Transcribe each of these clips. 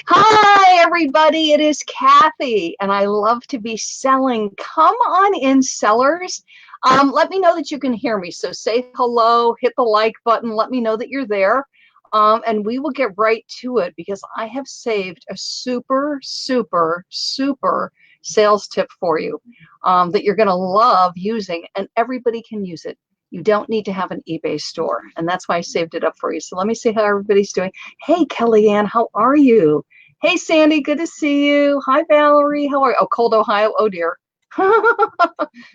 Hi, everybody. It is Kathy, and I love to be selling. Come on in, sellers. Let me know that you can hear me. So say hello, hit the like button, let me know that you're there, and we will get right to it because I have saved a super, super, super sales tip for you that you're going to love using, and everybody can use it. You don't need to have an eBay store, and that's why I saved it up for you. So let me see how everybody's doing. Hey, Kellyanne, how are you? Hey, Sandy, good to see you. Hi, Valerie. How are you? Oh, cold Ohio. Oh, dear.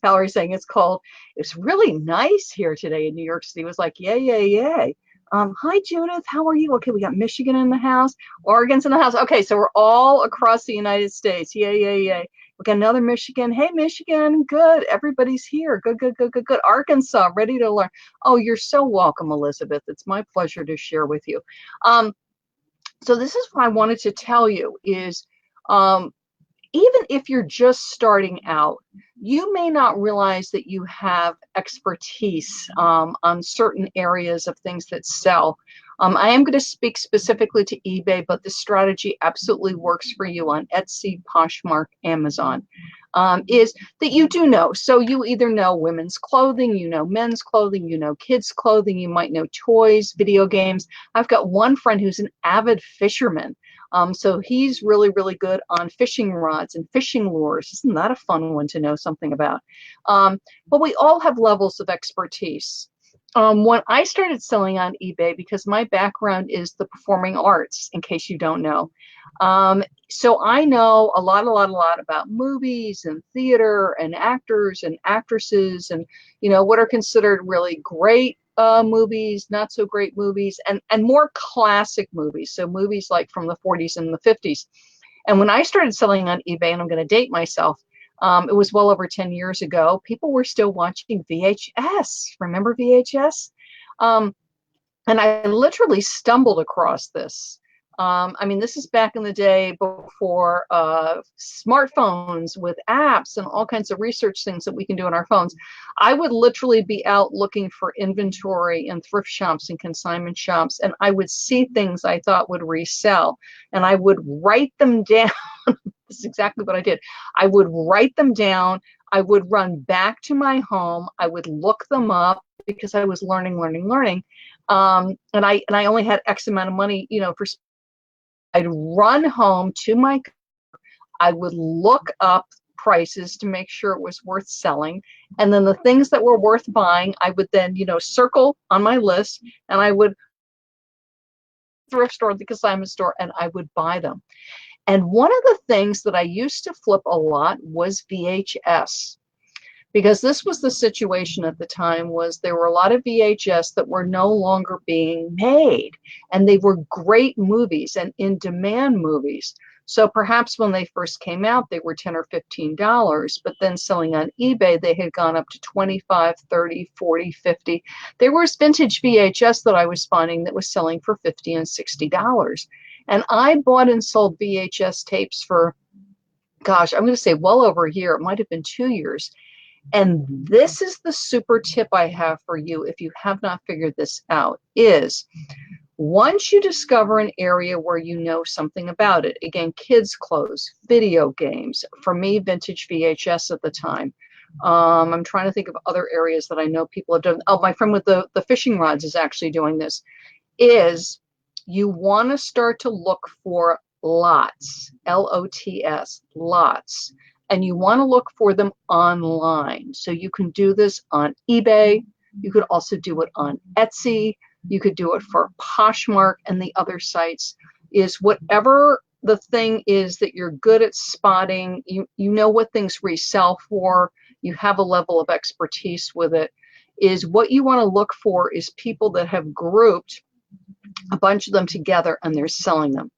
Valerie's saying it's cold. It's really nice here today in New York City. It was like, yay, yay, yay. Hi, Judith. How are you? Okay, we got Michigan in the house. Oregon's in the house. Okay, so we're all across the United States. Yay, yay, yay. We got another Michigan. Hey, Michigan. Good. Everybody's here. Good, good, good, good, good. Arkansas, ready to learn. Oh, you're so welcome, Elizabeth. It's my pleasure to share with you. So this is what I wanted to tell you is even if you're just starting out, you may not realize that you have expertise on certain areas of things that sell. I am going to speak specifically to eBay, but this strategy absolutely works for you on Etsy, Poshmark, Amazon. Is that you do know. So you either know women's clothing, you know men's clothing, you know kids' clothing, you might know toys, video games. I've got one friend who's an avid fisherman. So he's really, really good on fishing rods and fishing lures. Isn't that a fun one to know something about? But we all have levels of expertise. When I started selling on eBay, because my background is the performing arts, in case you don't know. So I know a lot about movies and theater and actors and actresses and, what are considered really great movies, not so great movies, and more classic movies. So movies like from the 40s and the 50s. And when I started selling on eBay, and I'm going to date myself, it was well over 10 years ago, people were still watching VHS. Remember VHS? And I literally stumbled across this. This is back in the day before smartphones with apps and all kinds of research things that we can do on our phones. I would literally be out looking for inventory in thrift shops and consignment shops, and I would see things I thought would resell, and I would write them down. This is exactly what I did. I would write them down. I would run back to my home. I would look them up because I was learning. And I only had X amount of money, I'd run home to I would look up prices to make sure it was worth selling. And then the things that were worth buying, I would then, circle on my list, and I would thrift store, the consignment store, and I would buy them. And one of the things that I used to flip a lot was VHS. Because this was the situation at the time, was there were a lot of VHS that were no longer being made, and they were great movies and in-demand movies. So perhaps when they first came out, they were $10 or $15, but then selling on eBay, they had gone up to 25, 30, 40, 50. There was vintage VHS that I was finding that was selling for $50 and $60. And I bought and sold VHS tapes for, gosh, I'm going to say well over a year. It might have been 2 years. And this is the super tip I have for you if you have not figured this out, is once you discover an area where you know something about it, again, kids' clothes, video games, for me, vintage VHS at the time. I'm trying to think of other areas that I know people have done. Oh, my friend with the fishing rods is actually doing this, is you want to start to look for lots, L-O-T-S, lots. And you want to look for them online. So you can do this on eBay. You could also do it on Etsy. You could do it for Poshmark and the other sites. Is whatever the thing is that you're good at spotting, you know what things resell for, you have a level of expertise with it, is what you want to look for is people that have grouped a bunch of them together and they're selling them.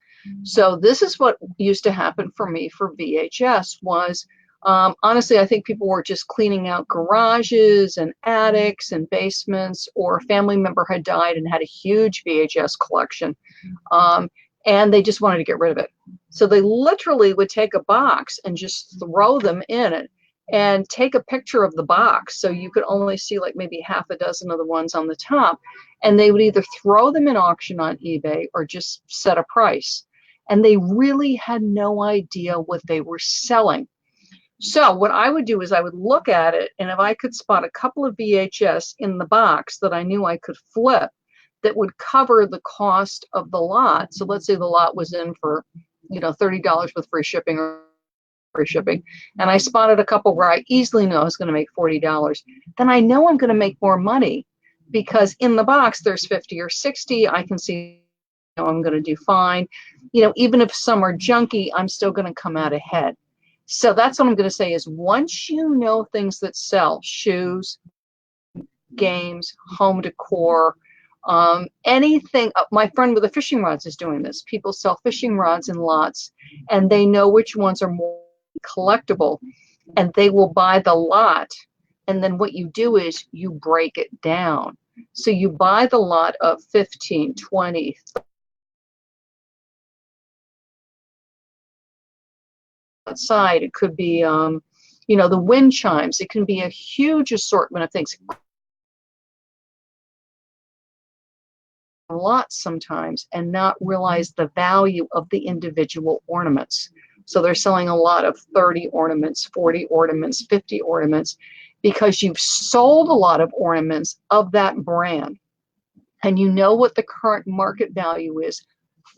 So this is what used to happen for me for VHS was, honestly, I think people were just cleaning out garages and attics and basements, or a family member had died and had a huge VHS collection, and they just wanted to get rid of it. So they literally would take a box and just throw them in it and take a picture of the box. So you could only see like maybe half a dozen of the ones on the top, and they would either throw them in auction on eBay or just set a price. and they really had no idea what they were selling. So what I would do is I would look at it, and if I could spot a couple of VHS in the box that I knew I could flip that would cover the cost of the lot. So let's say the lot was in for, $30 with free shipping or free shipping, and I spotted a couple where I easily know I was going to make $40, then I know I'm going to make more money because in the box there's 50 or 60. I can see I'm going to do fine. Even if some are junky, I'm still going to come out ahead. So that's what I'm going to say is once you know things that sell, shoes, games, home decor, anything. My friend with the fishing rods is doing this. People sell fishing rods in lots, and they know which ones are more collectible, and they will buy the lot. And then what you do is you break it down. So you buy the lot of 15, 20, outside. It could be, the wind chimes. It can be a huge assortment of things. Lots sometimes and not realize the value of the individual ornaments. So they're selling a lot of 30 ornaments, 40 ornaments, 50 ornaments, because you've sold a lot of ornaments of that brand and you know what the current market value is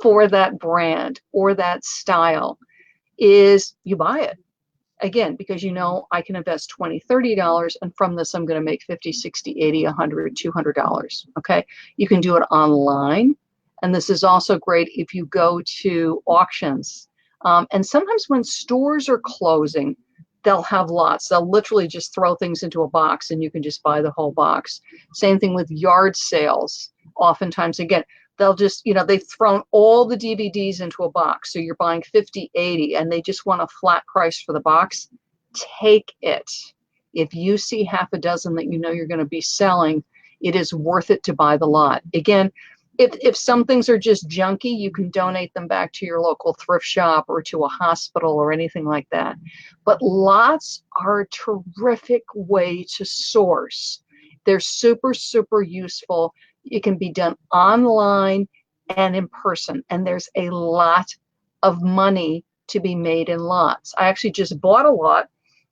for that brand or that style. Is you buy it again because I can invest $20, $30, and from this I'm going to make 50, 60, 80, 100, $200. Okay, you can do it online, and this is also great if you go to auctions. And sometimes when stores are closing, they'll have lots. They'll literally just throw things into a box and you can just buy the whole box. Same thing with yard sales. Oftentimes, again, they'll just, they've thrown all the DVDs into a box. So you're buying 50, 80, and they just want a flat price for the box. Take it. If you see half a dozen that you're going to be selling, it is worth it to buy the lot. Again, if some things are just junky, you can donate them back to your local thrift shop or to a hospital or anything like that. But lots are a terrific way to source. They're super, super useful. It can be done online and in person, and there's a lot of money to be made in lots. I actually just bought a lot,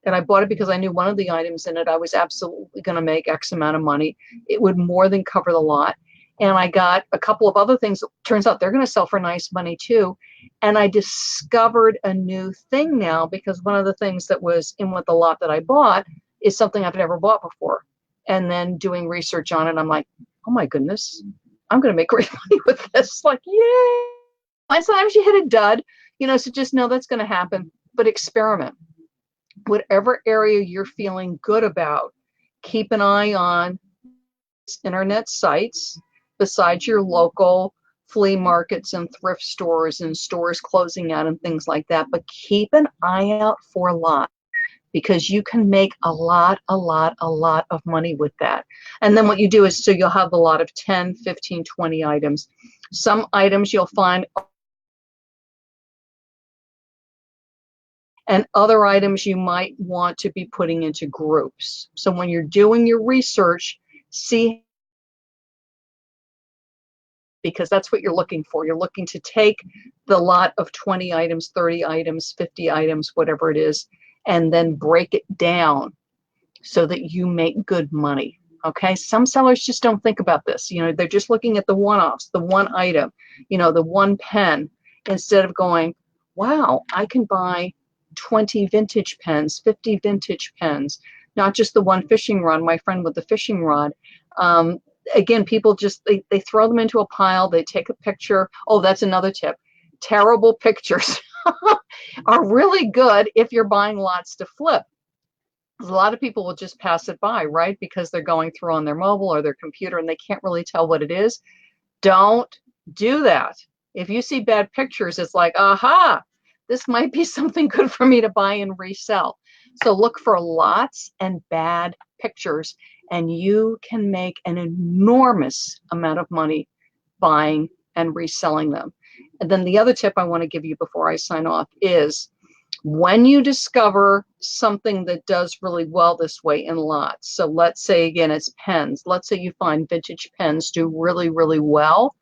and I bought it because I knew one of the items in it I was absolutely going to make X amount of money. It would more than cover the lot. And I got a couple of other things. Turns out they're going to sell for nice money too. And I discovered a new thing now because one of the things that was in with the lot that I bought is something I've never bought before. And then doing research on it, I'm like, oh my goodness, I'm going to make great money with this. Like, yay. And sometimes you hit a dud, so just know that's going to happen, but experiment. Whatever area you're feeling good about, keep an eye on internet sites besides your local flea markets and thrift stores and stores closing out and things like that. But keep an eye out for lots because you can make a lot of money with that. And then what you do is, so you'll have a lot of 10, 15, 20 items. Some items you'll find, and other items you might want to be putting into groups. So when you're doing your research, see, because that's what you're looking for. You're looking to take the lot of 20 items, 30 items, 50 items, whatever it is, and then break it down so that you make good money. Okay, some sellers just don't think about this. They're just looking at the one-offs, the one item, the one pen, instead of going, wow, I can buy 20 vintage pens, 50 vintage pens, not just the one fishing rod. My friend with the fishing rod, again, people just, they throw them into a pile, they take a picture. Oh, that's another tip. Terrible pictures are really good if you're buying lots to flip. A lot of people will just pass it by, right? Because they're going through on their mobile or their computer and they can't really tell what it is. Don't do that. If you see bad pictures, it's like, aha, this might be something good for me to buy and resell. So look for lots and bad pictures, and you can make an enormous amount of money buying and reselling them. And then the other tip I want to give you before I sign off is when you discover something that does really well this way in lots. So let's say, again, it's pens. Let's say you find vintage pens do really, really well,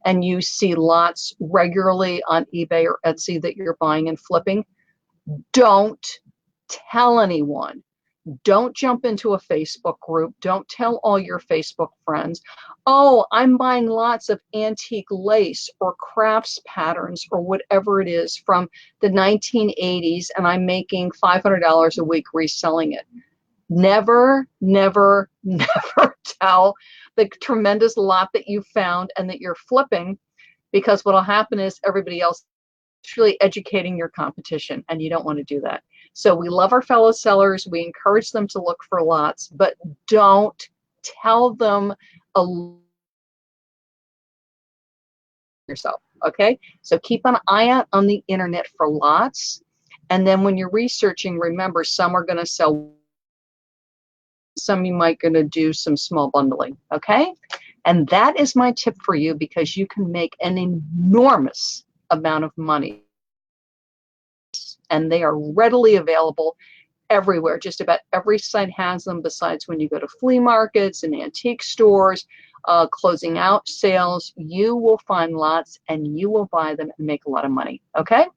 and you see lots regularly on eBay or Etsy that you're buying and flipping, don't tell anyone. Don't jump into a Facebook group. Don't tell all your Facebook friends, oh, I'm buying lots of antique lace or crafts patterns or whatever it is from the 1980s, and I'm making $500 a week reselling it. Never, never, never tell the tremendous lot that you found and that you're flipping, because what will happen is everybody else is really educating your competition, and you don't want to do that. So we love our fellow sellers. We encourage them to look for lots, but don't tell them yourself, okay? So keep an eye out on the internet for lots. And then when you're researching, remember, some are going to sell, some you might going to do some small bundling, okay? And that is my tip for you, because you can make an enormous amount of money. And they are readily available everywhere. Just about every site has them, besides when you go to flea markets and antique stores, closing out sales. You will find lots and you will buy them and make a lot of money, okay?